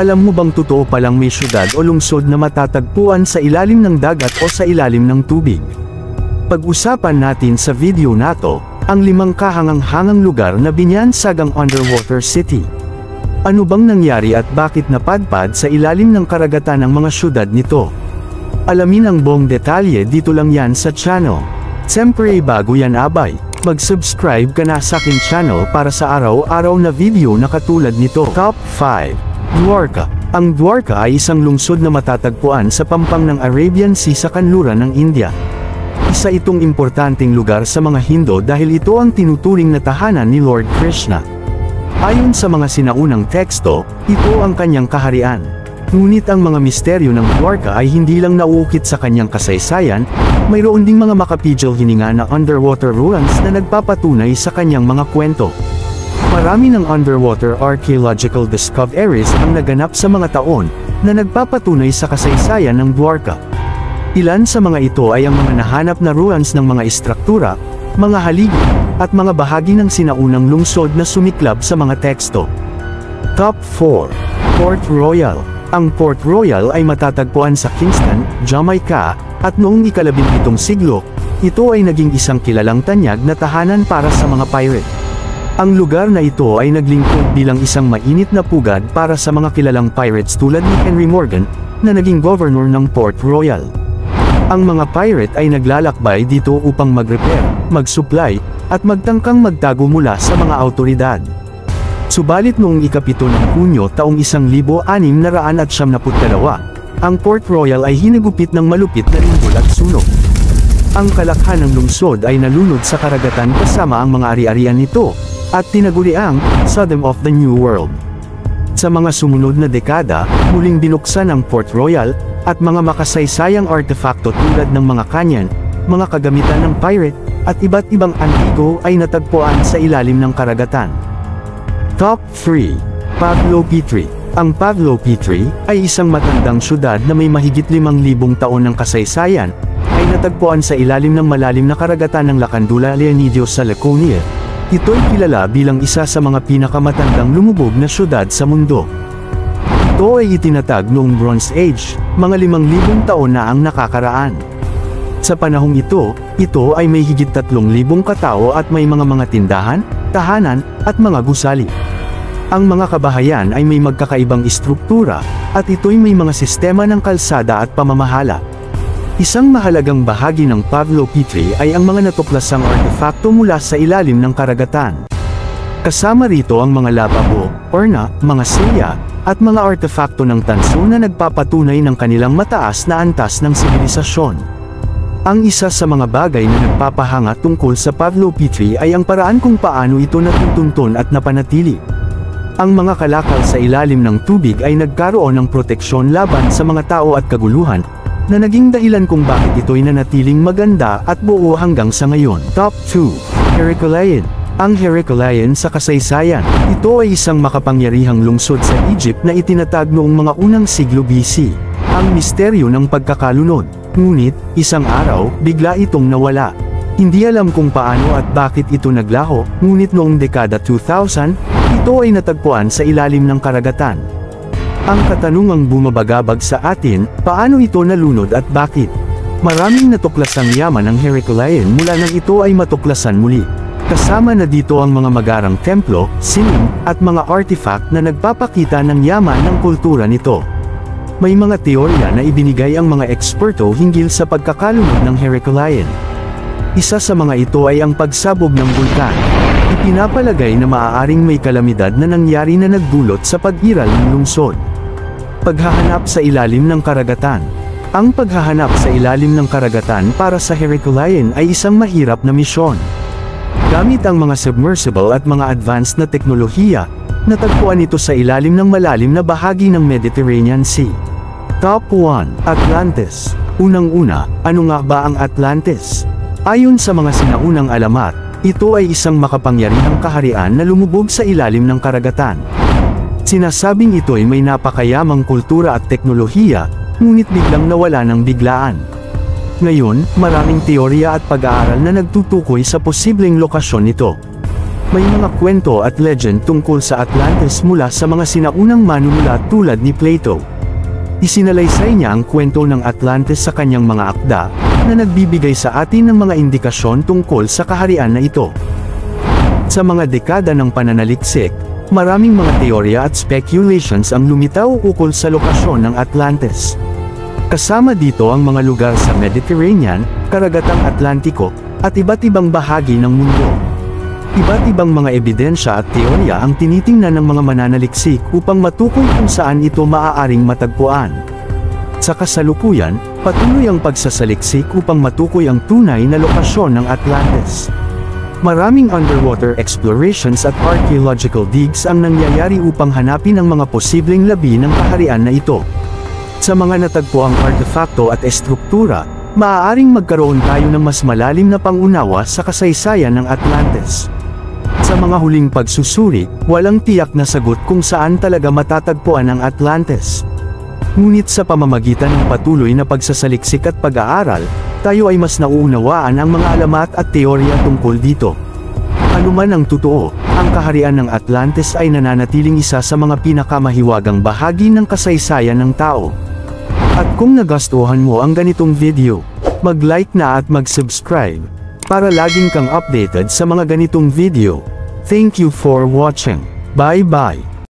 Alam mo bang totoo palang may syudad o lungsod na matatagpuan sa ilalim ng dagat o sa ilalim ng tubig? Pag-usapan natin sa video na to, ang 5 kahangang-hangang lugar na binyansagang underwater city. Ano bang nangyari at bakit napadpad sa ilalim ng karagatan ng mga syudad nito? Alamin ang buong detalye dito lang yan sa channel. Siyempre bago yan abay, mag-subscribe ka na sa aking channel para sa araw-araw na video na katulad nito. Top 5. Dwarka. Ang Dwarka ay isang lungsod na matatagpuan sa pampang ng Arabian Sea sa kanluran ng India. Isa itong importanteng lugar sa mga Hindu dahil ito ang tinuturing na tahanan ni Lord Krishna. Ayon sa mga sinaunang teksto, ito ang kanyang kaharian. Ngunit ang mga misteryo ng Dwarka ay hindi lang nauukit sa kanyang kasaysayan, mayroon ding mga makapigil hininga na underwater ruins na nagpapatunay sa kanyang mga kwento. Marami ng underwater archaeological discoveries ang naganap sa mga taon, na nagpapatunay sa kasaysayan ng Dwarka. Ilan sa mga ito ay ang mga nahanap na ruins ng mga istruktura, mga haligi, at mga bahagi ng sinaunang lungsod na sumiklab sa mga teksto. Top 4. Port Royal. Ang Port Royal ay matatagpuan sa Kingston, Jamaica, at noong ika-17 siglo, ito ay naging isang kilalang tanyag na tahanan para sa mga pirate. Ang lugar na ito ay naglingkod bilang isang mainit na pugad para sa mga kilalang pirates tulad ni Henry Morgan, na naging governor ng Port Royal. Ang mga pirate ay naglalakbay dito upang mag-repair, mag-supply, at magtangkang magtago mula sa mga autoridad. Subalit noong ika-7 ng Hunyo taong 1692, ang Port Royal ay hinagupit ng malupit na lindol at sunog. Ang kalakhan ng lungsod ay nalunod sa karagatan kasama ang mga ari-arian nito, at tinaguriang Sodom of the New World. Sa mga sumunod na dekada, muling binuksan ang Port Royal, at mga makasaysayang artefakto tulad ng mga kanyan, mga kagamitan ng pirate, at iba't ibang antigo ay natagpuan sa ilalim ng karagatan. Top 3. Pavlopetri. Ang Pavlopetri ay isang matandang syudad na may mahigit 5,000 taon ng kasaysayan, ay natagpuan sa ilalim ng malalim na karagatan ng Lacandula Leonidio sa Laconia. Ito'y kilala bilang isa sa mga pinakamatandang lumubog na syudad sa mundo. Ito ay itinatag noong Bronze Age, mga 5,000 taon na ang nakakaraan. Sa panahong ito ay may higit 3,000 katao at may mga tindahan, tahanan, at mga gusali. Ang mga kabahayan ay may magkakaibang istruktura, at ito'y may mga sistema ng kalsada at pamamahala. Isang mahalagang bahagi ng Pavlopetri ay ang mga natuklasang artefakto mula sa ilalim ng karagatan. Kasama rito ang mga lababo, urna, mga silya, at mga artefakto ng tanso na nagpapatunay ng kanilang mataas na antas ng sibilisasyon. Ang isa sa mga bagay na nagpapahanga tungkol sa Pavlopetri ay ang paraan kung paano ito natutunton at napanatili. Ang mga kalakal sa ilalim ng tubig ay nagkaroon ng proteksyon laban sa mga tao at kaguluhan, na naging dahilan kung bakit ito'y nanatiling maganda at buo hanggang sa ngayon. Top 2. Heracleion. Ang Heracleion sa kasaysayan, ito ay isang makapangyarihang lungsod sa Egypt na itinatag noong mga unang siglo BC. Ang misteryo ng pagkakalunod. Ngunit, isang araw, bigla itong nawala. Hindi alam kung paano at bakit ito naglaho, ngunit noong dekada 2000, ito ay natagpuan sa ilalim ng karagatan. Ang katanungang bumabagabag sa atin, paano ito nalunod at bakit? Maraming natuklasang yaman ng Heracleion mula nang ito ay matuklasan muli. Kasama na dito ang mga magarang templo, sining, at mga artifact na nagpapakita ng yaman ng kultura nito. May mga teorya na ibinigay ang mga eksperto hinggil sa pagkakalunod ng Heracleion. Isa sa mga ito ay ang pagsabog ng bulkan. Ipinapalagay na maaaring may kalamidad na nangyari na nagdulot sa pag-iral ng lungsod. Paghahanap sa ilalim ng karagatan. Ang paghahanap sa ilalim ng karagatan para sa Heracleion ay isang mahirap na misyon. Gamit ang mga submersible at mga advanced na teknolohiya, natagpuan ito sa ilalim ng malalim na bahagi ng Mediterranean Sea. Top 1. Atlantis. Unang-una, ano nga ba ang Atlantis? Ayon sa mga sinaunang alamat, ito ay isang makapangyarihang kaharian na lumubog sa ilalim ng karagatan. Sinasabing ito'y may napakayamang kultura at teknolohiya, ngunit biglang nawala ng biglaan. Ngayon, maraming teorya at pag-aaral na nagtutukoy sa posibleng lokasyon nito. May mga kwento at legend tungkol sa Atlantis mula sa mga sinaunang manunulat tulad ni Plato. Isinalaysay niya ang kwento ng Atlantis sa kanyang mga akda, na nagbibigay sa atin ng mga indikasyon tungkol sa kaharian na ito. Sa mga dekada ng pananaliksik, maraming mga teorya at speculations ang lumitaw ukol sa lokasyon ng Atlantis. Kasama dito ang mga lugar sa Mediterranean, Karagatang Atlantiko, at iba't ibang bahagi ng mundo. Iba't ibang mga ebidensya at teorya ang tinitingnan ng mga mananaliksik upang matukoy kung saan ito maaaring matagpuan. Sa kasalukuyan, patuloy ang pagsasaliksik upang matukoy ang tunay na lokasyon ng Atlantis. Maraming underwater explorations at archaeological digs ang nangyayari upang hanapin ang mga posibleng labi ng kaharian na ito. Sa mga natagpuang artefakto at estruktura, maaaring magkaroon tayo ng mas malalim na pangunawa sa kasaysayan ng Atlantis. Sa mga huling pagsusuri, walang tiyak na sagot kung saan talaga matatagpuan ang Atlantis. Ngunit sa pamamagitan ng patuloy na pagsasaliksik at pag-aaral, tayo ay mas nauunawaan ang mga alamat at teorya tungkol dito. Ano man ang totoo, ang kaharian ng Atlantis ay nananatiling isa sa mga pinakamahiwagang bahagi ng kasaysayan ng tao. At kung nagustuhan mo ang ganitong video, mag-like na at mag-subscribe, para laging kang updated sa mga ganitong video. Thank you for watching. Bye-bye.